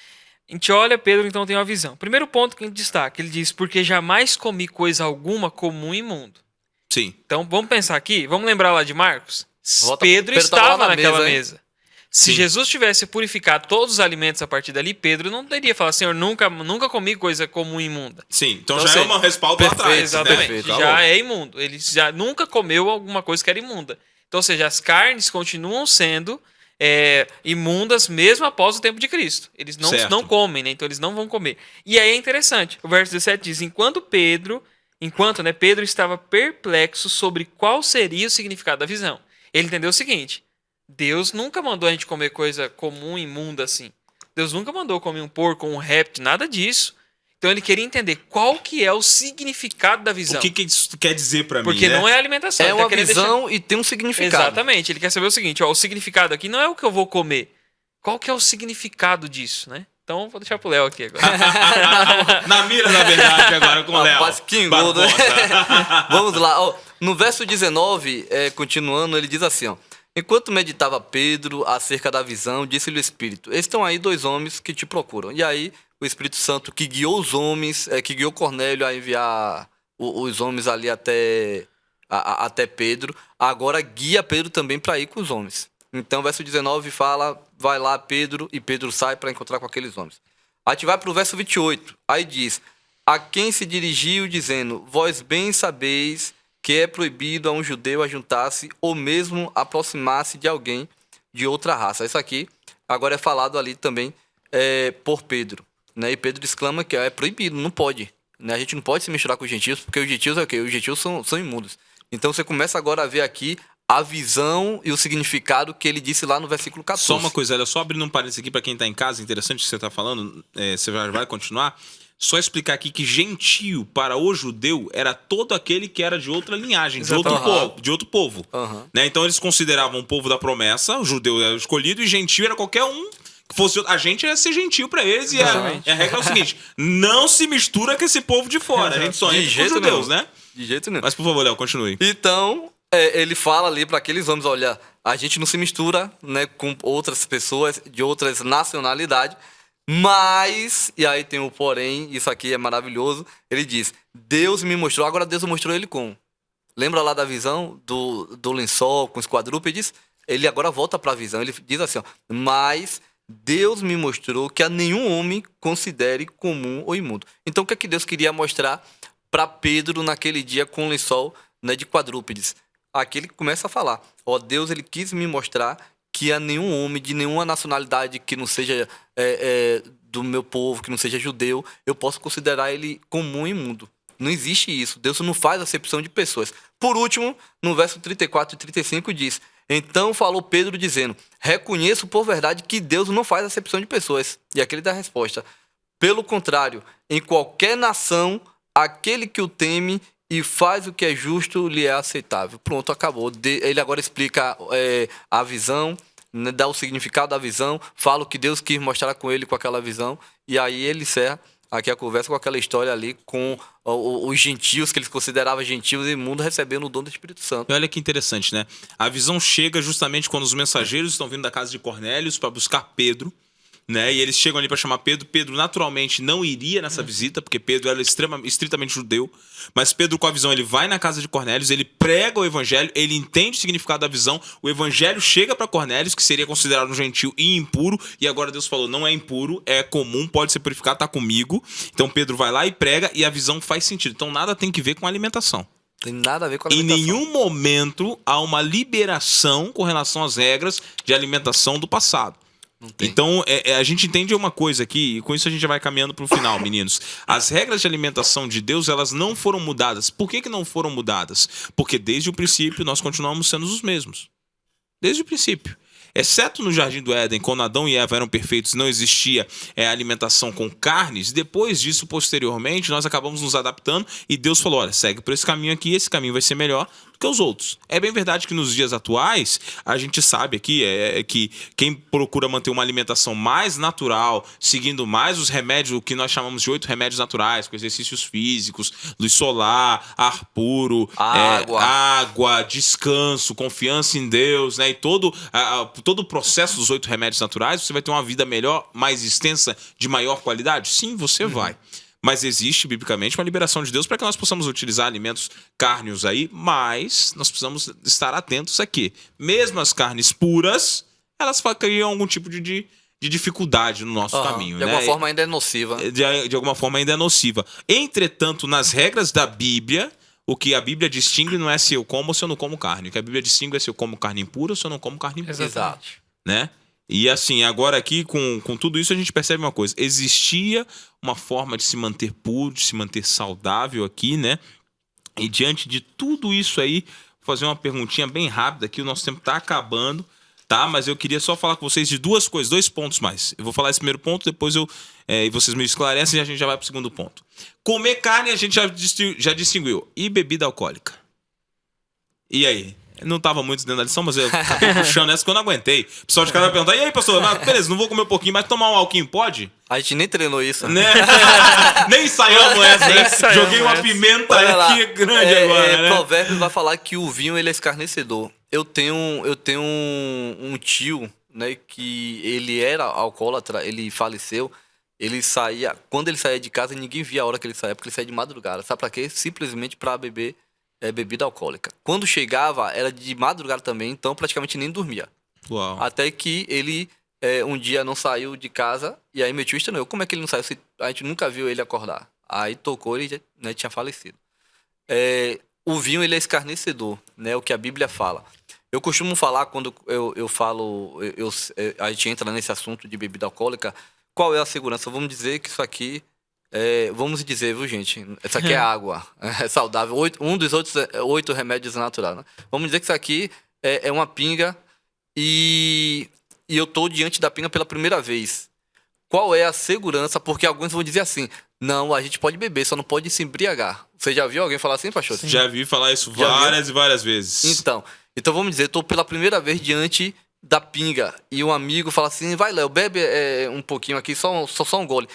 A gente olha, Pedro, então tem uma visão. Primeiro ponto que a gente destaca, ele diz, porque jamais comi coisa alguma comum e imundo. Sim. Então, vamos pensar aqui, vamos lembrar lá de Marcos? Volta- Pedro Pedro tava estava lá na naquela mesa, hein? mesa. Se Sim. Jesus tivesse purificado todos os alimentos a partir dali, Pedro não teria falado, Senhor, nunca comi coisa comum e imunda. Sim, então Então, já é assim, um respaldo lá atrás. Exatamente, Né? perfeito. já Tá bom. é imundo. Ele já nunca comeu alguma coisa que era imunda. Então, ou seja, as carnes continuam sendo imundas mesmo após o tempo de Cristo. Eles Certo. não comem, né? Então eles não vão comer. E aí é interessante, o verso 17 diz, enquanto Pedro estava perplexo sobre qual seria o significado da visão. Ele entendeu o seguinte, Deus nunca mandou a gente comer coisa comum, imunda assim. Deus nunca mandou comer um porco, um réptil, nada disso. Então ele queria entender qual que é o significado da visão. O que isso quer dizer pra mim, Porque né? não é alimentação. É ele tá uma querendo visão e tem um significado. Exatamente. Ele quer saber o seguinte, ó, o significado aqui não é o que eu vou comer. Qual que é o significado disso, né? Então vou deixar pro Léo aqui agora. Na mira, na verdade, agora com o Léo. Rapaz, que engodo, né? Barbosa. Vamos lá. Ó, no verso 19, continuando, ele diz assim, ó. Enquanto meditava Pedro acerca da visão, disse-lhe o Espírito, estão aí 2 homens que te procuram. E aí o Espírito Santo que guiou os homens, que guiou Cornélio a enviar os homens ali até Pedro, agora guia Pedro também para ir com os homens. Então, verso 19 fala, vai lá Pedro, e Pedro sai para encontrar com aqueles homens. Aí a gente vai para o verso 28, aí diz, a quem se dirigiu dizendo, vós bem sabeis que é proibido a um judeu ajuntar-se ou mesmo aproximar-se de alguém de outra raça. Isso aqui agora é falado ali também por Pedro. Né? E Pedro exclama que é proibido, não pode. Né? A gente não pode se misturar com os gentios, porque os gentios é o quê? Os gentios são imundos. Então você começa agora a ver aqui a visão e o significado que ele disse lá no versículo 14. Só uma coisa, olha, só abrindo um parênteses aqui pra quem tá em casa, interessante o que você tá falando, você vai continuar. Só explicar aqui que gentio para o judeu era todo aquele que era de outra linhagem, de outro povo. Né? Então eles consideravam o povo da promessa, o judeu era o escolhido, e gentio era qualquer um que fosse. A gente ia ser gentil para eles, e a regra é o seguinte: não se mistura com esse povo de fora. A gente só entra com os judeus, né? De jeito nenhum. Mas por favor, Léo, continue. Então, ele fala ali para aqueles homens: olha, a gente não se mistura, né, com outras pessoas de outras nacionalidades. Mas, e aí tem o porém, isso aqui é maravilhoso, ele diz, Deus me mostrou, agora Deus mostrou ele como? Lembra lá da visão do lençol com os quadrúpedes? Ele agora volta para a visão, ele diz assim, ó, mas Deus me mostrou que a nenhum homem considere comum ou imundo. Então o que é que Deus queria mostrar para Pedro naquele dia com o lençol, né, de quadrúpedes? Aqui ele começa a falar, ó, Deus ele quis me mostrar que a nenhum homem de nenhuma nacionalidade que não seja do meu povo, que não seja judeu, eu posso considerar ele comum e imundo. Não existe isso. Deus não faz acepção de pessoas. Por último, no verso 34 e 35 diz, então falou Pedro dizendo, reconheço por verdade que Deus não faz acepção de pessoas. E aqui ele dá a resposta. Pelo contrário, em qualquer nação, aquele que o teme e faz o que é justo lhe é aceitável. Pronto, acabou. Ele agora explica a visão, né, dá o significado da visão, fala o que Deus quis mostrar com ele com aquela visão, e aí ele encerra aqui a conversa com aquela história ali com os gentios, que eles consideravam gentios e imundos, recebendo o dom do Espírito Santo. E olha que interessante, né? A visão chega justamente quando os mensageiros estão vindo da casa de Cornélios para buscar Pedro. né? E eles chegam ali para chamar Pedro. Pedro naturalmente não iria nessa visita, porque Pedro era estritamente judeu. Mas Pedro, com a visão, ele vai na casa de Cornélios, ele prega o evangelho, ele entende o significado da visão. O evangelho chega para Cornélios, que seria considerado um gentil e impuro. E agora Deus falou: não é impuro, é comum, pode ser purificado, tá comigo. Então Pedro vai lá e prega e a visão faz sentido. Então nada tem que ver com alimentação. Tem nada a ver com a Em alimentação. nenhum momento há uma liberação com relação às regras de alimentação do passado. Não tem. Então, a gente entende uma coisa aqui, e com isso a gente já vai caminhando para o final, meninos. As regras de alimentação de Deus, elas não foram mudadas. Por que não foram mudadas? Porque desde o princípio nós continuamos sendo os mesmos. Desde o princípio. Exceto no Jardim do Éden, quando Adão e Eva eram perfeitos, não existia alimentação com carnes. Depois disso, posteriormente, nós acabamos nos adaptando e Deus falou: olha, segue por esse caminho aqui, esse caminho vai ser melhor do que os outros. É bem verdade que nos dias atuais, a gente sabe aqui que quem procura manter uma alimentação mais natural, seguindo mais os remédios, o que nós chamamos de 8 remédios naturais, com exercícios físicos, luz solar, ar puro, água, descanso, confiança em Deus, né? E todo o processo dos 8 remédios naturais, você vai ter uma vida melhor, mais extensa, de maior qualidade? Sim, você vai. Mas existe, biblicamente, uma liberação de Deus para que nós possamos utilizar alimentos cárneos aí, mas nós precisamos estar atentos aqui. Mesmo as carnes puras, elas criam algum tipo de dificuldade no nosso caminho. De alguma forma ainda é nociva. De alguma forma ainda é nociva. Entretanto, nas regras da Bíblia, o que a Bíblia distingue não é se eu como ou se eu não como carne. O que a Bíblia distingue é se eu como carne impura ou se eu não como carne impura. Exato. Né? E assim, agora aqui, com tudo isso, a gente percebe uma coisa. Existia uma forma de se manter puro, de se manter saudável aqui, né? E diante de tudo isso aí, vou fazer uma perguntinha bem rápida aqui. O nosso tempo tá acabando, tá? Mas eu queria só falar com vocês de 2 coisas, 2 pontos mais. Eu vou falar esse primeiro ponto, depois e vocês me esclarecem e a gente já vai pro segundo ponto. Comer carne a gente já distinguiu. E bebida alcoólica? E aí? Não tava muito dentro da lição, mas eu acabei puxando essa que eu não aguentei. O pessoal de casa vai perguntar: e aí, pastor? Mas, beleza, não vou comer um pouquinho, mas tomar um alquinho pode? A gente nem treinou isso. Né? Nem ensaiamos essa, né? ensaiamos Joguei uma essa. pimenta Olha lá, aqui grande agora, né? Provérbios vai falar que o vinho ele é escarnecedor. Eu tenho um tio, né, que ele era alcoólatra, ele faleceu. Ele saía, quando ele saía de casa, ninguém via a hora que ele saía, porque ele saía de madrugada. Sabe pra quê? Simplesmente pra beber bebida alcoólica. Quando chegava, era de madrugada também, então praticamente nem dormia. Uau. Até que ele um dia não saiu de casa, e aí meu tio estranhou. Como é que ele não saiu? A gente nunca viu ele acordar. Aí tocou e ele, né, tinha falecido. O vinho, ele é escarnecedor, né? O que a Bíblia fala. Eu costumo falar, quando eu falo, a gente entra nesse assunto de bebida alcoólica, qual é a segurança? Vamos dizer que isso aqui... vamos dizer, viu, gente? Isso aqui é água, é saudável. Um dos outros 8 remédios naturais, né? Vamos dizer que isso aqui é uma pinga e eu tô diante da pinga pela primeira vez. Qual é a segurança? Porque alguns vão dizer assim: não, a gente pode beber, só não pode se embriagar. Você já viu alguém falar assim, pastor? Já vi falar isso várias e várias vezes. Então vamos dizer, tô pela primeira vez diante da pinga e um amigo fala assim: vai, Léo, bebe um pouquinho aqui, só um gole.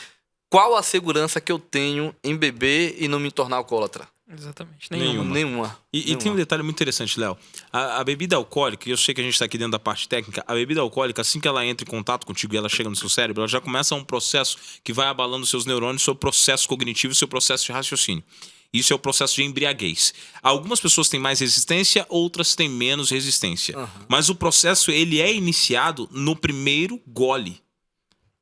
Qual a segurança que eu tenho em beber e não me tornar alcoólatra? Exatamente. Nenhuma. E tem um detalhe muito interessante, Léo. A bebida alcoólica, e eu sei que a gente está aqui dentro da parte técnica, a bebida alcoólica, assim que ela entra em contato contigo e ela chega no seu cérebro, ela já começa um processo que vai abalando seus neurônios, seu processo cognitivo, seu processo de raciocínio. Isso é o processo de embriaguez. Algumas pessoas têm mais resistência, outras têm menos resistência. Mas o processo, ele é iniciado no primeiro gole.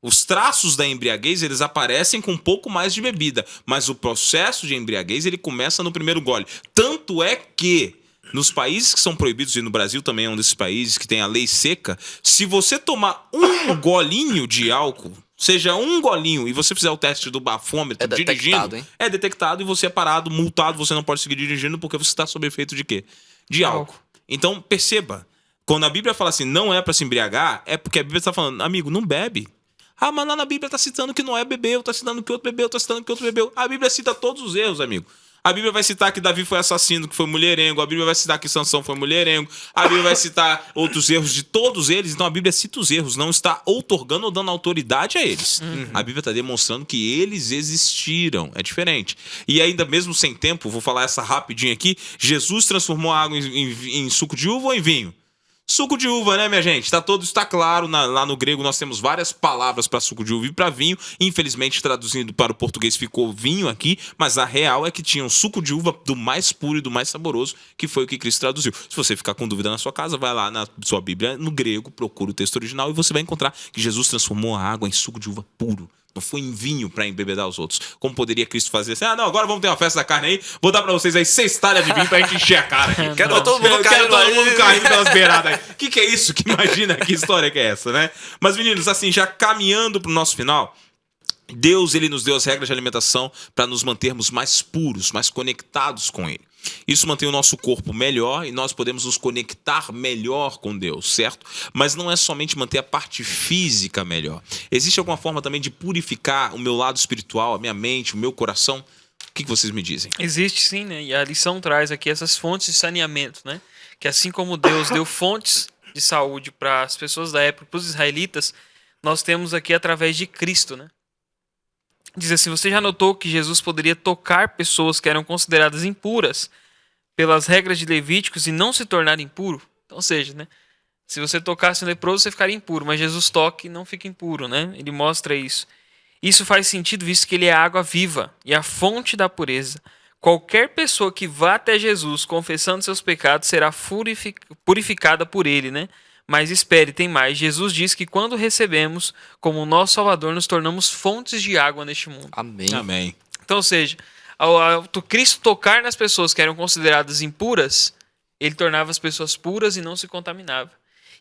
Os traços da embriaguez, eles aparecem com um pouco mais de bebida, mas o processo de embriaguez, ele começa no primeiro gole. Tanto é que, nos países que são proibidos, e no Brasil também é um desses países que tem a lei seca, se você tomar um golinho de álcool, seja um golinho, e você fizer o teste do bafômetro dirigindo, é detectado e você é parado, multado, você não pode seguir dirigindo porque você está sob efeito de quê? De álcool. Então, perceba, quando a Bíblia fala assim, não é para se embriagar, é porque a Bíblia está falando, amigo, não bebe. Ah, mas lá na Bíblia está citando que Noé bebeu, está citando que outro bebeu, está citando que outro bebeu. A Bíblia cita todos os erros, amigo. A Bíblia vai citar que Davi foi assassino, que foi mulherengo. A Bíblia vai citar que Sansão foi mulherengo. A Bíblia vai citar outros erros de todos eles. Então a Bíblia cita os erros, não está outorgando ou dando autoridade a eles. A Bíblia está demonstrando que eles existiram. É diferente. E ainda mesmo sem tempo, vou falar essa rapidinho aqui, Jesus transformou a água em suco de uva ou em vinho? Suco de uva, né, minha gente? Está claro, lá no grego nós temos várias palavras para suco de uva e para vinho. Infelizmente, traduzindo para o português ficou vinho aqui, mas a real é que tinha um suco de uva do mais puro e do mais saboroso, que foi o que Cristo traduziu. Se você ficar com dúvida na sua casa, vai lá na sua Bíblia, no grego, procura o texto original e você vai encontrar que Jesus transformou a água em suco de uva puro. Não foi em vinho para embebedar os outros. Como poderia Cristo fazer assim? Não, agora vamos ter uma festa da carne aí. Vou dar pra vocês aí 6 talhas de vinho pra gente encher a cara aqui. Quero todo mundo caindo pelas beiradas aí. Que é isso? Que imagina? Que história que é essa, né? Mas, meninos, assim, já caminhando pro nosso final, Deus, ele nos deu as regras de alimentação para nos mantermos mais puros, mais conectados com ele. Isso mantém o nosso corpo melhor e nós podemos nos conectar melhor com Deus, certo? Mas não é somente manter a parte física melhor. Existe alguma forma também de purificar o meu lado espiritual, a minha mente, o meu coração? O que vocês me dizem? Existe sim, né? E a lição traz aqui essas fontes de saneamento, né? Que assim como Deus deu fontes de saúde para as pessoas da época, para os israelitas, nós temos aqui através de Cristo, né? Diz assim, você já notou que Jesus poderia tocar pessoas que eram consideradas impuras pelas regras de Levíticos e não se tornar impuro? Então, ou seja, né? Se você tocasse um leproso, você ficaria impuro, mas Jesus toca e não fica impuro, né? Ele mostra isso. Isso faz sentido, visto que ele é a água viva e a fonte da pureza. Qualquer pessoa que vá até Jesus confessando seus pecados será purificada por ele, né? Mas espere, tem mais. Jesus diz que quando recebemos como nosso Salvador, nos tornamos fontes de água neste mundo. Amém. Amém. Então, ou seja, ao Cristo tocar nas pessoas que eram consideradas impuras, ele tornava as pessoas puras e não se contaminava.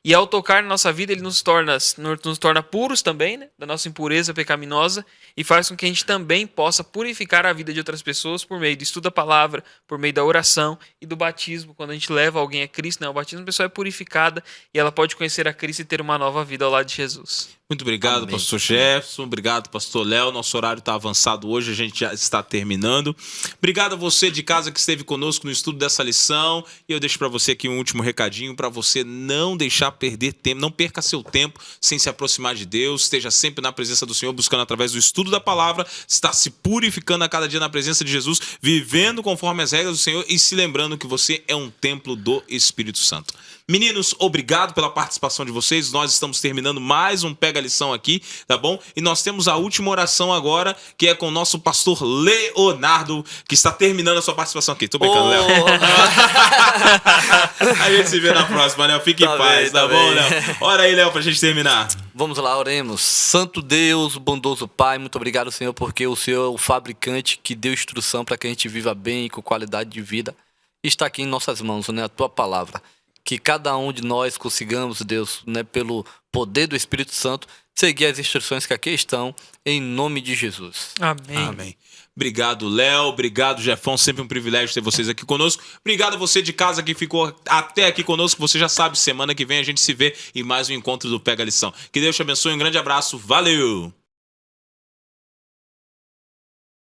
E ao tocar na nossa vida, ele nos torna puros também, né, da nossa impureza pecaminosa, e faz com que a gente também possa purificar a vida de outras pessoas por meio do estudo da palavra, por meio da oração e do batismo. Quando a gente leva alguém a Cristo, né, o batismo, a pessoa é purificada e ela pode conhecer a Cristo e ter uma nova vida ao lado de Jesus. Muito obrigado, Amém. pastor Jefferson. Obrigado, pastor Léo. Nosso horário está avançado hoje, a gente já está terminando. Obrigado a você de casa que esteve conosco no estudo dessa lição. E eu deixo para você aqui um último recadinho para você não deixar perder tempo, não perca seu tempo sem se aproximar de Deus. Esteja sempre na presença do Senhor, buscando através do estudo da palavra, estar se purificando a cada dia na presença de Jesus, vivendo conforme as regras do Senhor e se lembrando que você é um templo do Espírito Santo. Meninos, obrigado pela participação de vocês. Nós estamos terminando mais um Pega Lição aqui, tá bom? E nós temos a última oração agora, que é com o nosso pastor Leonardo, que está terminando a sua participação aqui. Tô brincando, Léo. A gente se vê na próxima, Léo. Fique em paz, tá bom, Léo? Ora aí, Léo, pra gente terminar. Vamos lá, oremos. Santo Deus, bondoso Pai, muito obrigado, Senhor, porque o Senhor é o fabricante que deu instrução para que a gente viva bem e com qualidade de vida. Está aqui em nossas mãos, né, a Tua palavra. Que cada um de nós consigamos, Deus, né, pelo poder do Espírito Santo, seguir as instruções que aqui estão, em nome de Jesus. Amém. Amém. Obrigado, Léo. Obrigado, Jefão. Sempre um privilégio ter vocês aqui conosco. Obrigado a você de casa que ficou até aqui conosco. Você já sabe, semana que vem a gente se vê em mais um encontro do Pega Lição. Que Deus te abençoe. Um grande abraço. Valeu!